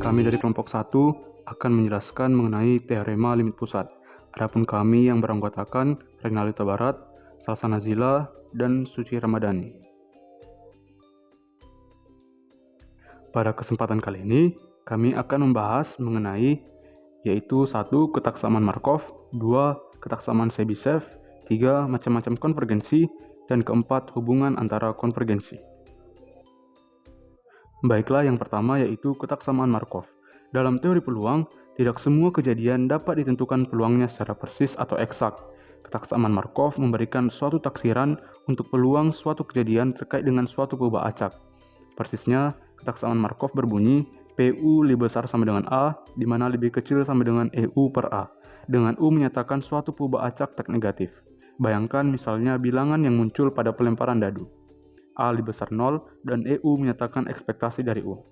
Kami dari kelompok 1 akan menjelaskan mengenai teorema limit pusat. Adapun kami yang beranggotakan Renalita Barat, Salsa Nazila, dan Suci Ramadhani. Pada kesempatan kali ini, kami akan membahas mengenai yaitu 1. Ketaksamaan Markov, 2. Ketaksamaan Chebyshev, 3. Macam-macam konvergensi, dan keempat, hubungan antara konvergensi. Baiklah, yang pertama yaitu ketaksamaan Markov. Dalam teori peluang, tidak semua kejadian dapat ditentukan peluangnya secara persis atau eksak. Ketaksamaan Markov memberikan suatu taksiran untuk peluang suatu kejadian terkait dengan suatu perubahan acak. Persisnya, ketaksamaan Markov berbunyi PU lebih besar sama dengan A, di mana lebih kecil sama dengan EU per A, dengan U menyatakan suatu perubahan acak tak negatif. Bayangkan misalnya bilangan yang muncul pada pelemparan dadu. A lebih besar 0 dan EU menyatakan ekspektasi dari U.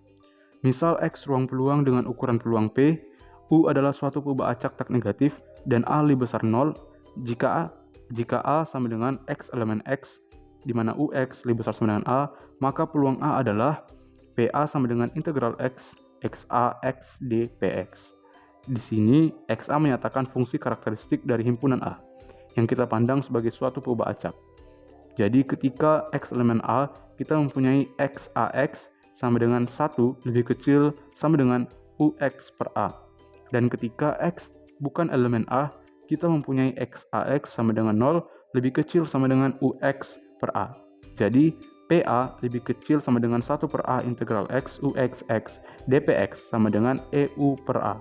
Misal X ruang peluang dengan ukuran peluang P, U adalah suatu perubahan acak tak negatif dan A lebih besar 0 jika A sama dengan X elemen X, di mana UX lebih besar sama dengan A, maka peluang A adalah PA sama dengan integral X, XA, X, D, PX. Di sini, XA menyatakan fungsi karakteristik dari himpunan A, yang kita pandang sebagai suatu perubahan acak. Jadi ketika X elemen A, kita mempunyai XAX sama dengan 1 lebih kecil sama dengan UX per A. Dan ketika X bukan elemen A, kita mempunyai XAX sama dengan 0 lebih kecil sama dengan UX per A. Jadi PA lebih kecil sama dengan 1 per A integral X UXX DPX sama dengan EU per A.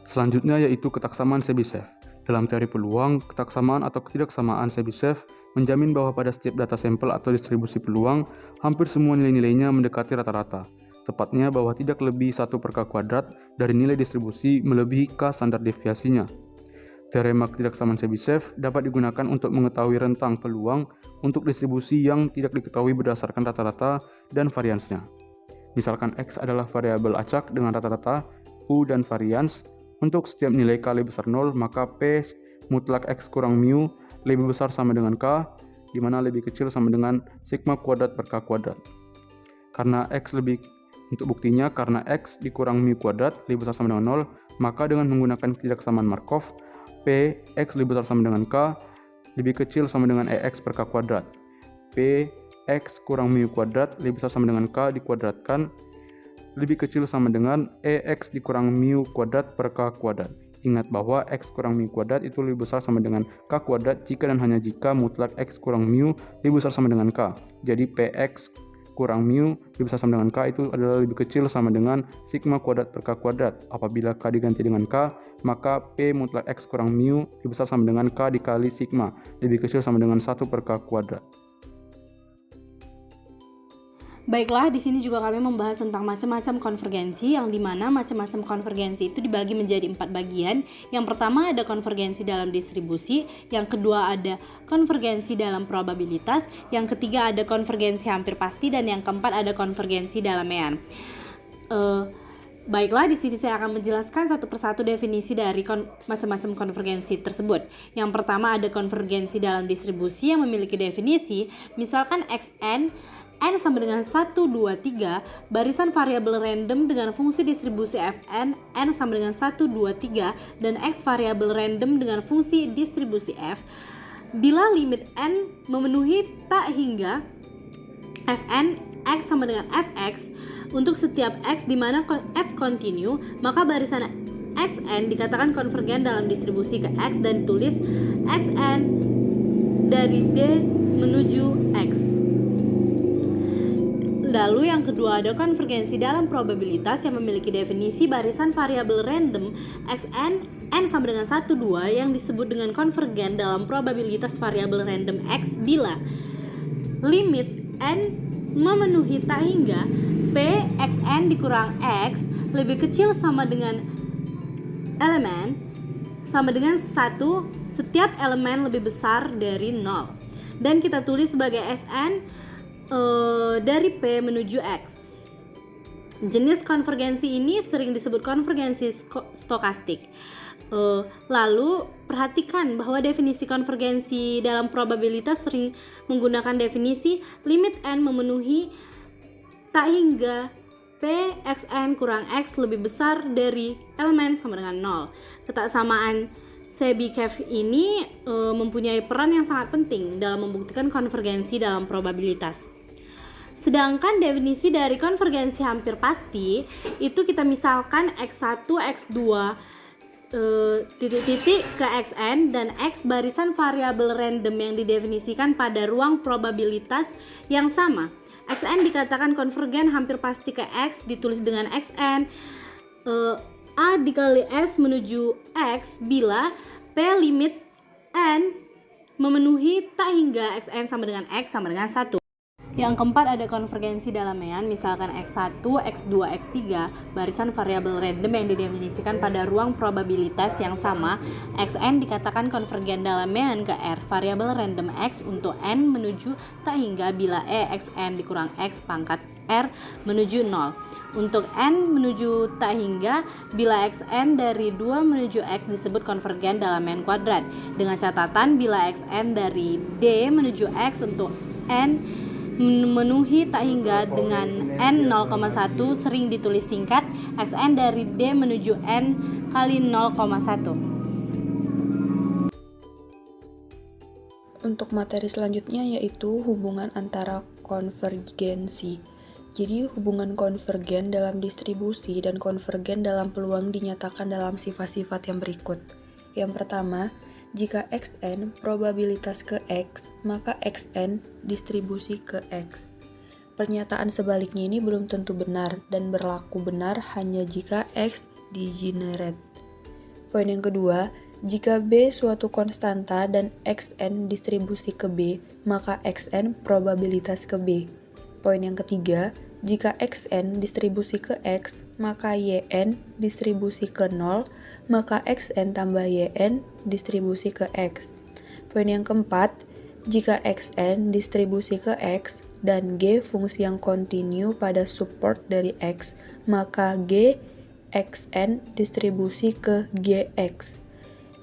Selanjutnya yaitu ketaksamaan Chebyshev. Dalam teori peluang, ketaksamaan atau ketidaksamaan Chebyshev menjamin bahwa pada setiap data sampel atau distribusi peluang, hampir semua nilai-nilainya mendekati rata-rata. Tepatnya bahwa tidak lebih 1 per K kuadrat dari nilai distribusi melebihi K standar deviasinya. Teorema ketidaksamaan Chebyshev dapat digunakan untuk mengetahui rentang peluang untuk distribusi yang tidak diketahui berdasarkan rata-rata dan variansnya. Misalkan X adalah variabel acak dengan rata-rata, U dan varians. Untuk setiap nilai K lebih besar 0, maka P mutlak X kurang mu lebih besar sama dengan K, di mana lebih kecil sama dengan sigma kuadrat per K kuadrat. Untuk buktinya, karena X dikurang mu kuadrat lebih besar sama dengan 0, maka dengan menggunakan ketidaksamaan Markov, P X lebih besar sama dengan K, lebih kecil sama dengan EX per K kuadrat. P X kurang mu kuadrat lebih besar sama dengan K dikuadratkan, lebih kecil sama dengan EX dikurang mu kuadrat per K kuadrat. Ingat bahwa X kurang mu kuadrat itu lebih besar sama dengan K kuadrat jika dan hanya jika mutlak X kurang mu lebih besar sama dengan K. Jadi PX kurang mu lebih besar sama dengan K itu adalah lebih kecil sama dengan sigma kuadrat per K kuadrat. Apabila K diganti dengan K, maka P mutlak X kurang mu lebih besar sama dengan K dikali sigma, lebih kecil sama dengan 1 per K kuadrat. Baiklah, di sini juga kami membahas tentang macam-macam konvergensi, yang dimana macam-macam konvergensi itu dibagi menjadi 4 bagian. Yang pertama ada konvergensi dalam distribusi, yang kedua ada konvergensi dalam probabilitas, yang ketiga ada konvergensi hampir pasti, dan yang keempat ada konvergensi dalam mean. Baiklah, di sini saya akan menjelaskan satu persatu definisi dari macam-macam konvergensi tersebut. Yang pertama ada konvergensi dalam distribusi yang memiliki definisi, misalkan Xn N sama dengan 1, 2, 3, barisan variabel random dengan fungsi distribusi Fn, N sama dengan 1, 2, 3, dan X variabel random dengan fungsi distribusi F. Bila limit N memenuhi tak hingga Fn, X sama dengan Fx, untuk setiap X di mana F continue, maka barisan Xn dikatakan konvergen dalam distribusi ke X dan ditulis Xn dari D menuju X. Lalu yang kedua ada konvergensi dalam probabilitas yang memiliki definisi barisan variabel random Xn N sama dengan 1, 2 yang disebut dengan konvergen dalam probabilitas variabel random X bila limit N memenuhi tak hingga P Xn dikurang X lebih kecil sama dengan elemen sama dengan 1 setiap elemen lebih besar dari 0. Dan kita tulis sebagai Sn dari P menuju X. Jenis konvergensi ini sering disebut konvergensi stokastik. Lalu perhatikan bahwa definisi konvergensi dalam probabilitas sering menggunakan definisi limit N memenuhi tak hingga P xn kurang X lebih besar dari elemen sama dengan 0. Ketaksamaan Chebyshев ini mempunyai peran yang sangat penting dalam membuktikan konvergensi dalam probabilitas. Sedangkan definisi dari konvergensi hampir pasti itu kita misalkan X1, X2 titik-titik ke Xn dan X barisan variabel random yang didefinisikan pada ruang probabilitas yang sama. Xn dikatakan konvergen hampir pasti ke X ditulis dengan Xn A dikali S menuju X bila P limit N memenuhi tak hingga Xn sama dengan X sama dengan 1. Yang keempat ada konvergensi dalam mean, misalkan X1, X2, X3 barisan variabel random yang didefinisikan pada ruang probabilitas yang sama. Xn dikatakan konvergen dalam mean ke R variabel random X untuk N menuju tak hingga bila Xn dikurang X pangkat R menuju 0. Untuk N menuju tak hingga bila Xn dari 2 menuju X disebut konvergen dalam mean kuadrat. Dengan catatan bila Xn dari D menuju X untuk N memenuhi tak hingga dengan N 0,1 sering ditulis singkat Xn dari D menuju N kali 0,1. Untuk materi selanjutnya yaitu hubungan antara konvergensi. Jadi hubungan konvergen dalam distribusi dan konvergen dalam peluang dinyatakan dalam sifat-sifat yang berikut. Yang pertama, jika Xn probabilitas ke X, maka Xn distribusi ke X. Pernyataan sebaliknya ini belum tentu benar dan berlaku benar hanya jika X degenerate. Poin yang kedua, jika B suatu konstanta dan Xn distribusi ke B, maka Xn probabilitas ke B. Poin yang ketiga, jika Xn distribusi ke X, maka Yn distribusi ke 0, maka Xn tambah Yn distribusi ke X. Poin yang keempat, jika Xn distribusi ke X dan G fungsi yang kontinu pada support dari X, maka G Xn distribusi ke Gx.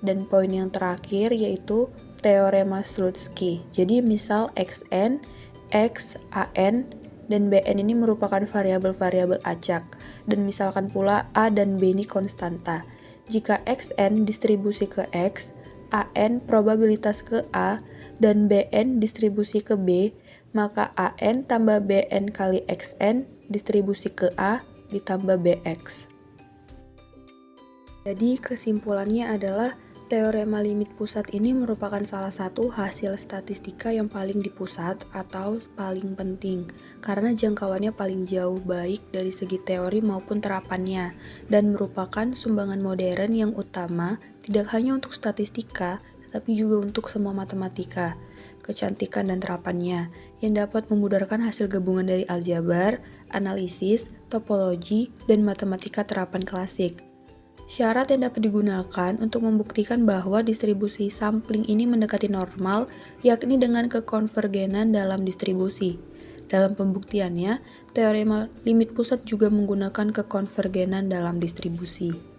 Dan poin yang terakhir yaitu teorema Slutsky. Jadi misal Xn, X, An, dan Bn ini merupakan variabel-variabel acak, dan misalkan pula A dan B ini konstanta. Jika Xn distribusi ke X, An probabilitas ke A, dan Bn distribusi ke B, maka An tambah Bn kali Xn distribusi ke A ditambah Bx. Jadi kesimpulannya adalah teorema limit pusat ini merupakan salah satu hasil statistika yang paling di pusat atau paling penting karena jangkauannya paling jauh baik dari segi teori maupun terapannya dan merupakan sumbangan modern yang utama tidak hanya untuk statistika tetapi juga untuk semua matematika, kecantikan dan terapannya yang dapat memudarkan hasil gabungan dari aljabar, analisis, topologi, dan matematika terapan klasik. Syarat yang dapat digunakan untuk membuktikan bahwa distribusi sampling ini mendekati normal, yakni dengan kekonvergenan dalam distribusi. Dalam pembuktiannya, teorema limit pusat juga menggunakan kekonvergenan dalam distribusi.